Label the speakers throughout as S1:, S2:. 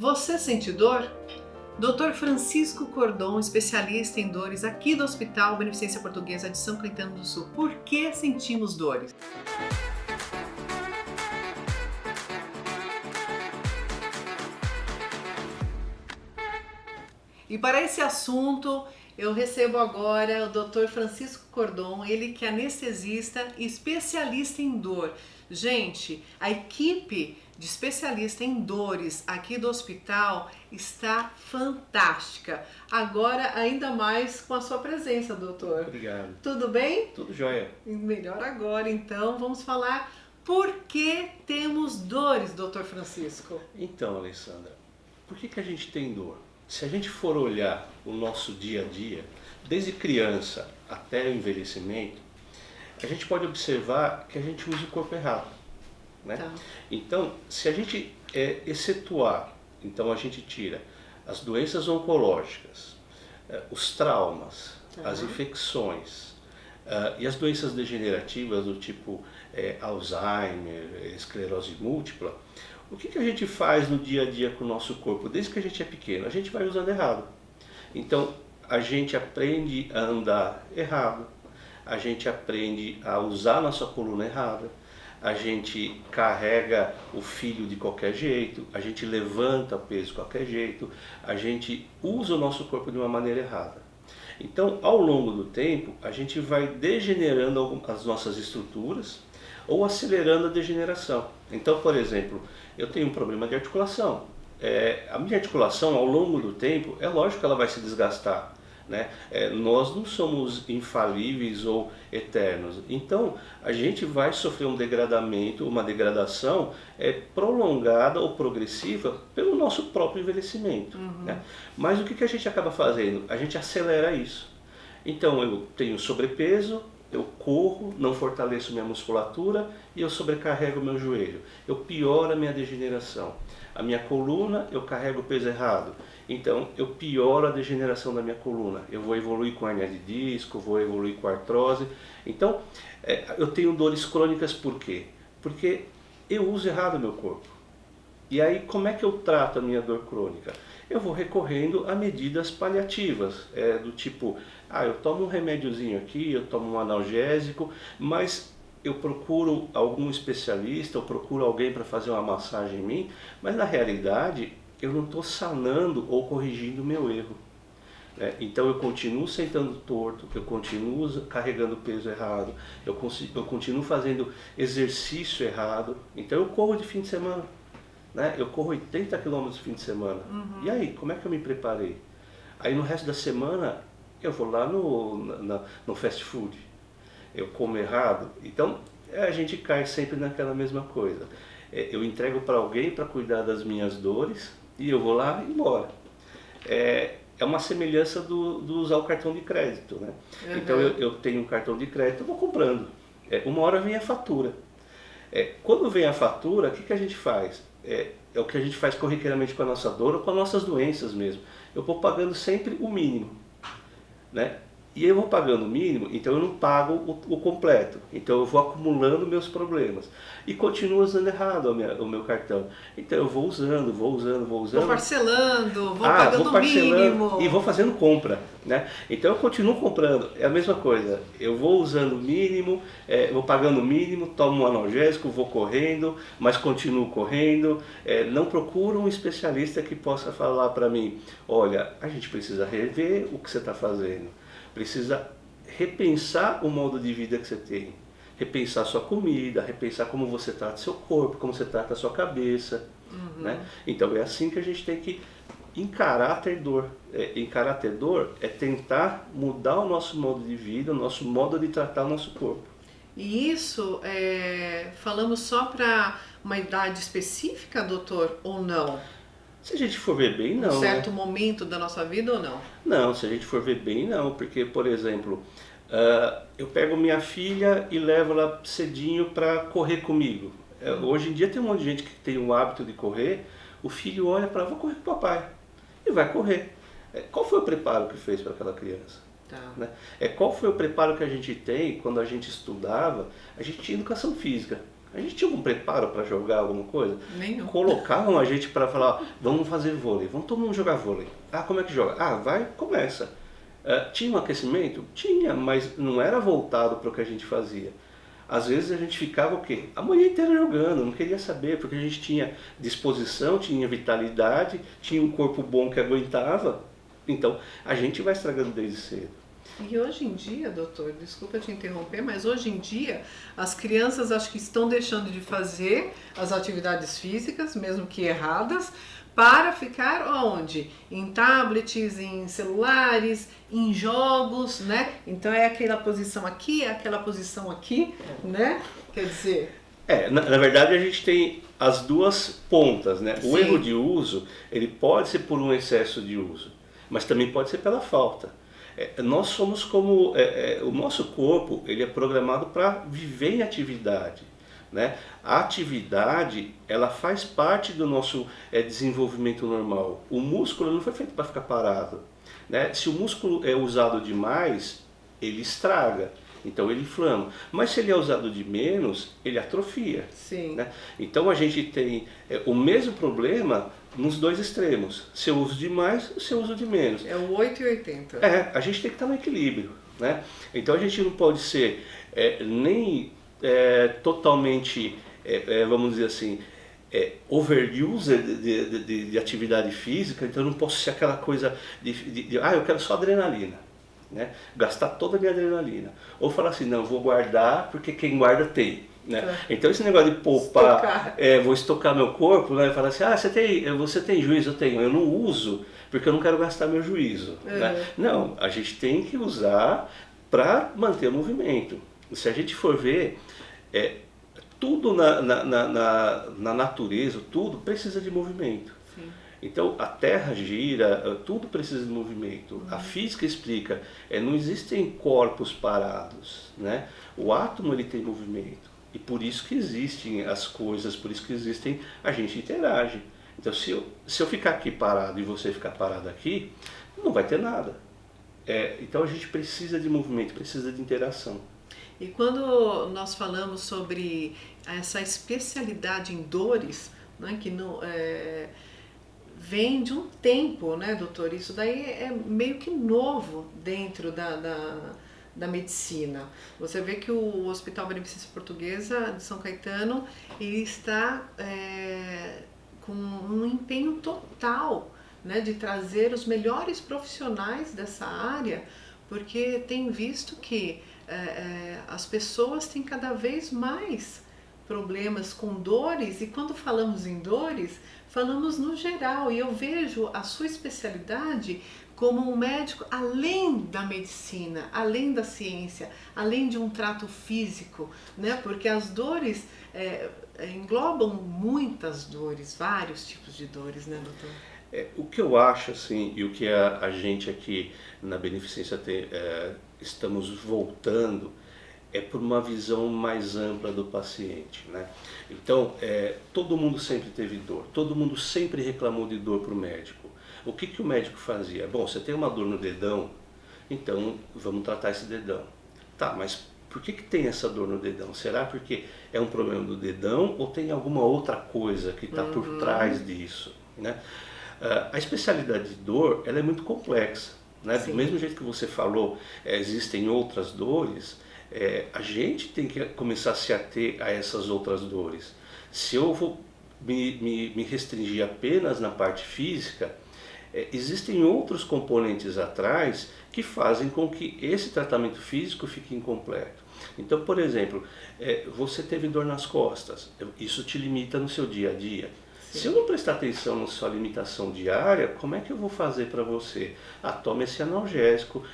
S1: Você sente dor? Dr. Francisco Cordon, especialista em dores aqui do Hospital Beneficência Portuguesa de São Caetano do Sul. Por que sentimos dores? E para esse assunto, eu recebo agora o Dr. Francisco Cordon, ele que é anestesista e especialista em dor. Gente, a equipe de especialista em dores aqui do hospital está fantástica. Agora, ainda mais com a sua presença, doutor.
S2: Obrigado.
S1: Tudo bem?
S2: Tudo jóia.
S1: Melhor agora, então, vamos falar por que temos dores, doutor Francisco.
S2: Então, Alessandra, por que a gente tem dor? Se a gente for olhar o nosso dia a dia, desde criança até o envelhecimento, a gente pode observar que a gente usa o corpo errado, né?
S1: Tá.
S2: Então, se a gente excetuar, então a gente tira as doenças oncológicas, os traumas, as infecções e as doenças degenerativas do tipo Alzheimer, esclerose múltipla, o que a gente faz no dia a dia com o nosso corpo? Desde que a gente é pequeno, a gente vai usando errado. Então, a gente aprende a andar errado, a gente aprende a usar a nossa coluna errada, a gente carrega o filho de qualquer jeito, a gente levanta peso de qualquer jeito, a gente usa o nosso corpo de uma maneira errada. Então, ao longo do tempo, a gente vai degenerando as nossas estruturas ou acelerando a degeneração. Então, por exemplo, eu tenho um problema de articulação. A minha articulação, ao longo do tempo, é lógico que ela vai se desgastar, né? Nós não somos infalíveis ou eternos. Então, a gente vai sofrer um degradamento, uma degradação prolongada ou progressiva pelo nosso próprio envelhecimento, né? Mas o que a gente acaba fazendo? A gente acelera isso. Então, eu tenho sobrepeso, eu corro, não fortaleço minha musculatura e eu sobrecarrego meu joelho. Eu pioro a minha degeneração. A minha coluna, eu carrego o peso errado. Então, eu pioro a degeneração da minha coluna. Eu vou evoluir com hernia de disco, vou evoluir com artrose. Então, eu tenho dores crônicas por quê? Porque eu uso errado o meu corpo. E aí, como é que eu trato a minha dor crônica? Eu vou recorrendo a medidas paliativas, do tipo, eu tomo um remédiozinho aqui, eu tomo um analgésico, mas eu procuro algum especialista, eu procuro alguém para fazer uma massagem em mim, mas na realidade eu não estou sanando ou corrigindo o meu erro. Então eu continuo sentando torto, eu continuo carregando peso errado, eu continuo fazendo exercício errado, então eu corro de fim de semana. Eu corro 80 km no fim de semana. E aí, como é que eu me preparei? Aí no resto da semana eu vou lá no fast food, eu como errado. Então a gente cai sempre naquela mesma coisa. Eu entrego para alguém para cuidar das minhas dores e eu vou lá e embora. É uma semelhança do usar o cartão de crédito, né? Então eu tenho um cartão de crédito, eu vou comprando. Uma hora vem a fatura. Quando vem a fatura, o que a gente faz? É o que a gente faz corriqueiramente com a nossa dor ou com as nossas doenças mesmo. Eu vou pagando sempre o mínimo, né? E eu vou pagando o mínimo, então eu não pago o completo. Então eu vou acumulando meus problemas. E continuo usando errado o meu cartão. Então eu vou usando.
S1: Vou parcelando, vou pagando
S2: vou
S1: o
S2: parcelando
S1: mínimo.
S2: e vou fazendo compra, né? Então eu continuo comprando, é a mesma coisa. Eu vou usando o mínimo, vou pagando o mínimo, tomo um analgésico, vou correndo, mas continuo correndo. Não procuro um especialista que possa falar para mim, olha, a gente precisa rever o que você está fazendo. Precisa repensar o modo de vida que você tem, repensar sua comida, repensar como você trata seu corpo, como você trata a sua cabeça, né? Então é assim que a gente tem que encarar ter dor. Encarar ter dor é tentar mudar o nosso modo de vida, o nosso modo de tratar o nosso corpo.
S1: E isso, falamos só para uma idade específica, doutor, ou não?
S2: Se a gente for ver bem, não.
S1: Um certo momento da nossa vida ou não?
S2: Não, se a gente for ver bem, não. Porque, por exemplo, eu pego minha filha e levo ela cedinho para correr comigo. Hoje em dia tem um monte de gente que tem o hábito de correr, o filho olha para vou correr com o papai, e vai correr. Qual foi o preparo que fez para aquela criança?
S1: Tá.
S2: Qual foi o preparo que a gente tem quando a gente estudava? A gente tinha educação física. A gente tinha algum preparo para jogar alguma coisa?
S1: Nenhum.
S2: Colocavam a gente para falar, vamos fazer vôlei, vamos todo mundo jogar vôlei. Ah, como é que joga? Ah, vai, começa. Tinha um aquecimento? Tinha, mas não era voltado para o que a gente fazia. Às vezes a gente ficava o quê? A manhã inteira jogando, não queria saber, porque a gente tinha disposição, tinha vitalidade, tinha um corpo bom que aguentava. Então a gente vai estragando desde cedo.
S1: E hoje em dia, doutor, desculpa te interromper, mas hoje em dia as crianças acho que estão deixando de fazer as atividades físicas, mesmo que erradas, para ficar onde? Em tablets, em celulares, em jogos, né? Então é aquela posição aqui, é aquela posição aqui, né? Quer dizer...
S2: Na verdade a gente tem as duas pontas, né? O
S1: Sim.
S2: erro de uso, ele pode ser por um excesso de uso, mas também pode ser pela falta. Nós somos como... o nosso corpo, ele é programado para viver em atividade, né? A atividade, ela faz parte do nosso desenvolvimento normal. O músculo não foi feito para ficar parado, né? Se o músculo é usado demais, ele estraga, então ele inflama. Mas se ele é usado de menos, ele atrofia.
S1: Sim.
S2: Né? Então a gente tem o mesmo problema nos dois extremos. Se eu uso de mais, se eu uso de menos.
S1: É o 8 e 80.
S2: A gente tem que estar no equilíbrio, né? Então a gente não pode ser nem totalmente, vamos dizer assim, overuser de atividade física. Então eu não posso ser aquela coisa eu quero só adrenalina, né? Gastar toda a minha adrenalina. Ou falar assim, não, eu vou guardar porque quem guarda tem. Né? Então esse negócio de poupar, vou estocar meu corpo, né? Falar assim, você tem juízo? Eu tenho, eu não uso porque eu não quero gastar meu juízo. Né? Não, a gente tem que usar para manter o movimento. Se a gente for ver, tudo na natureza, tudo precisa de movimento.
S1: Sim.
S2: Então a Terra gira, tudo precisa de movimento. A física explica, não existem corpos parados, né? O átomo ele tem movimento. E por isso que existem as coisas, por isso que existem, a gente interage. Então se eu ficar aqui parado e você ficar parado aqui, não vai ter nada. Então a gente precisa de movimento, precisa de interação.
S1: E quando nós falamos sobre essa especialidade em dores, né, que não, vem de um tempo, né, doutor? Isso daí é meio que novo dentro da medicina. Você vê que o Hospital Beneficência Portuguesa de São Caetano ele está com um empenho total, né, de trazer os melhores profissionais dessa área, porque tem visto que as pessoas têm cada vez mais problemas com dores, e quando falamos em dores, falamos no geral, e eu vejo a sua especialidade como um médico além da medicina, além da ciência, além de um trato físico, né? Porque as dores englobam muitas dores, vários tipos de dores, né, doutor?
S2: O que eu acho, assim, e o que a gente aqui na Beneficência estamos voltando, por uma visão mais ampla do paciente, né? Então, todo mundo sempre teve dor, todo mundo sempre reclamou de dor para o médico. O que o médico fazia? Bom, você tem uma dor no dedão, então vamos tratar esse dedão. Tá, mas por que tem essa dor no dedão? Será porque é um problema do dedão ou tem alguma outra coisa que está por trás disso, né? A especialidade de dor, ela é muito complexa, né? Do mesmo jeito que você falou, existem outras dores, a gente tem que começar a se ater a essas outras dores. Se eu vou me restringir apenas na parte física, existem outros componentes atrás que fazem com que esse tratamento físico fique incompleto. Então, por exemplo, você teve dor nas costas, isso te limita no seu dia a dia. Sim. Se eu não prestar atenção na sua limitação diária, como é que eu vou fazer para você? Tome esse analgésico,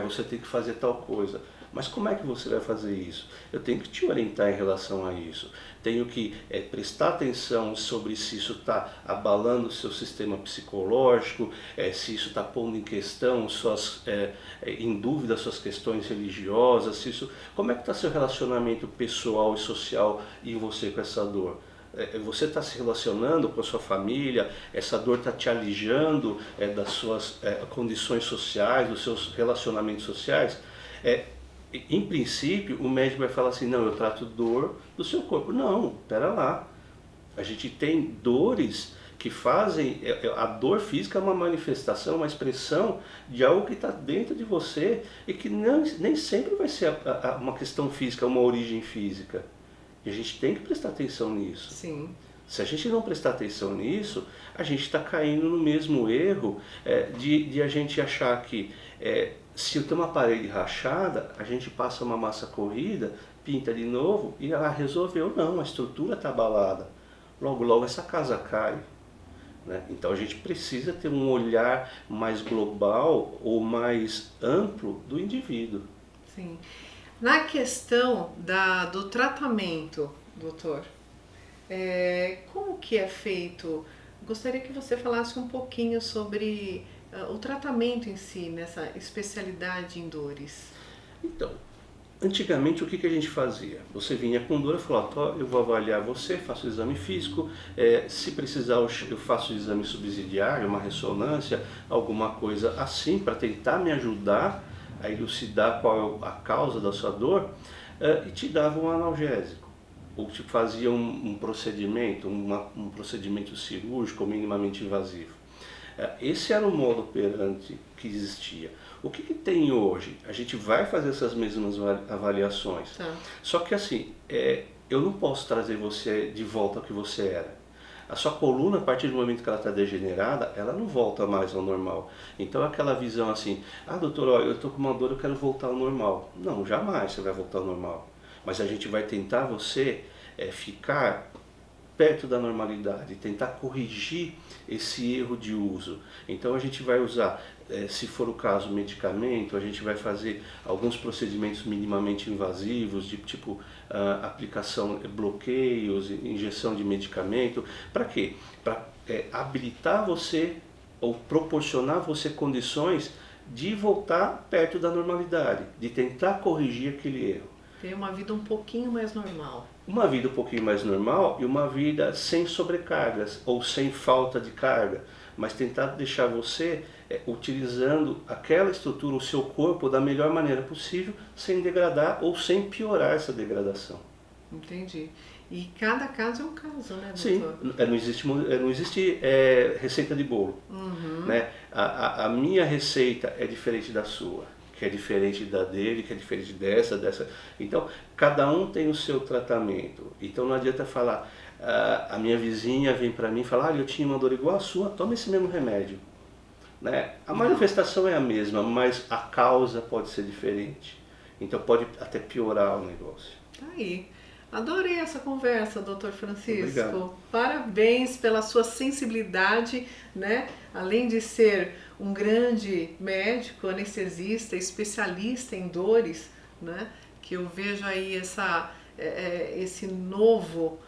S2: você tem que fazer tal coisa. Mas como é que você vai fazer isso? Eu tenho que te orientar em relação a isso. Tenho que prestar atenção sobre se isso está abalando o seu sistema psicológico, se isso está pondo em questão, em dúvida suas questões religiosas, como é que está seu relacionamento pessoal e social em você com essa dor? Você está se relacionando com a sua família, essa dor está te alijando das suas condições sociais, dos seus relacionamentos sociais? em princípio, o médico vai falar assim, não, eu trato dor do seu corpo. Não, pera lá. A gente tem dores que fazem, a dor física é uma manifestação, uma expressão de algo que está dentro de você e que nem sempre vai ser uma questão física, uma origem física. E a gente tem que prestar atenção nisso.
S1: Sim.
S2: Se a gente não prestar atenção nisso, a gente está caindo no mesmo erro de a gente achar que se eu tenho uma parede rachada, a gente passa uma massa corrida, pinta de novo e ela resolveu. Não, a estrutura está abalada. Logo, logo essa casa cai. Né? Então a gente precisa ter um olhar mais global ou mais amplo do indivíduo.
S1: Sim. Na questão do tratamento, doutor, como que é feito? Gostaria que você falasse um pouquinho sobre o tratamento em si, nessa especialidade em dores.
S2: Então, antigamente o que a gente fazia? Você vinha com dor e falou, eu vou avaliar você, faço o exame físico, se precisar eu faço o exame subsidiário, uma ressonância, alguma coisa assim, para tentar me ajudar a elucidar qual é a causa da sua dor, e te dava um analgésico. Ou te fazia um procedimento, um procedimento cirúrgico minimamente invasivo. Esse era o modo operante que existia. O que tem hoje? A gente vai fazer essas mesmas avaliações.
S1: Tá.
S2: Só que assim, eu não posso trazer você de volta ao que você era. A sua coluna, a partir do momento que ela está degenerada, ela não volta mais ao normal. Então aquela visão assim, doutor, eu estou com uma dor, eu quero voltar ao normal. Não, jamais você vai voltar ao normal. Mas a gente vai tentar você ficar perto da normalidade, tentar corrigir esse erro de uso. Então a gente vai usar, se for o caso, medicamento, a gente vai fazer alguns procedimentos minimamente invasivos, de tipo aplicação, bloqueios, injeção de medicamento. Para quê? Para habilitar você ou proporcionar você condições de voltar perto da normalidade, de tentar corrigir aquele erro.
S1: Ter uma vida um pouquinho mais normal.
S2: Uma vida um pouquinho mais normal e uma vida sem sobrecargas ou sem falta de carga, mas tentar deixar você utilizando aquela estrutura, o seu corpo, da melhor maneira possível, sem degradar ou sem piorar essa degradação.
S1: Entendi. E cada caso é um caso, né, doutor?
S2: Sim, não existe receita de bolo.
S1: Uhum.
S2: Né? A minha receita é diferente da sua, que é diferente da dele, que é diferente dessa. Então, cada um tem o seu tratamento. Então não adianta falar, a minha vizinha vem para mim e fala, eu tinha uma dor igual a sua, toma esse mesmo remédio. Né? A manifestação é a mesma, mas a causa pode ser diferente. Então pode até piorar o negócio.
S1: Tá aí. Adorei essa conversa, doutor Francisco.
S2: Obrigado.
S1: Parabéns pela sua sensibilidade, né? Além de ser um grande médico, anestesista, especialista em dores, né? Que eu vejo aí esse novo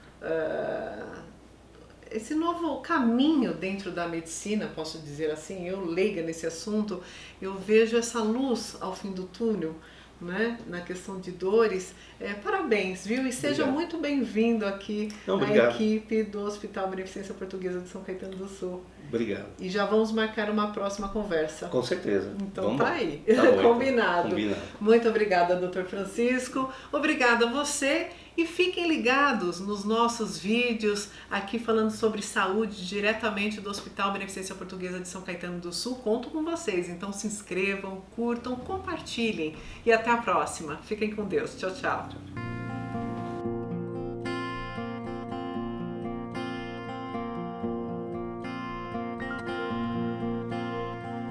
S1: caminho dentro da medicina, posso dizer assim, eu leiga nesse assunto, eu vejo essa luz ao fim do túnel, né, na questão de dores. Parabéns, viu? E seja muito bem-vindo aqui à equipe do Hospital Beneficência Portuguesa de São Caetano do Sul.
S2: Obrigado.
S1: E já vamos marcar uma próxima conversa.
S2: Com certeza.
S1: Então
S2: vamos
S1: tá aí.
S2: Tá bom,
S1: Combinado.
S2: Então. Combinado.
S1: Muito obrigada, doutor Francisco. Obrigada a você. E fiquem ligados nos nossos vídeos aqui falando sobre saúde diretamente do Hospital Beneficência Portuguesa de São Caetano do Sul. Conto com vocês, então se inscrevam, curtam, compartilhem e até a próxima. Fiquem com Deus. Tchau, tchau.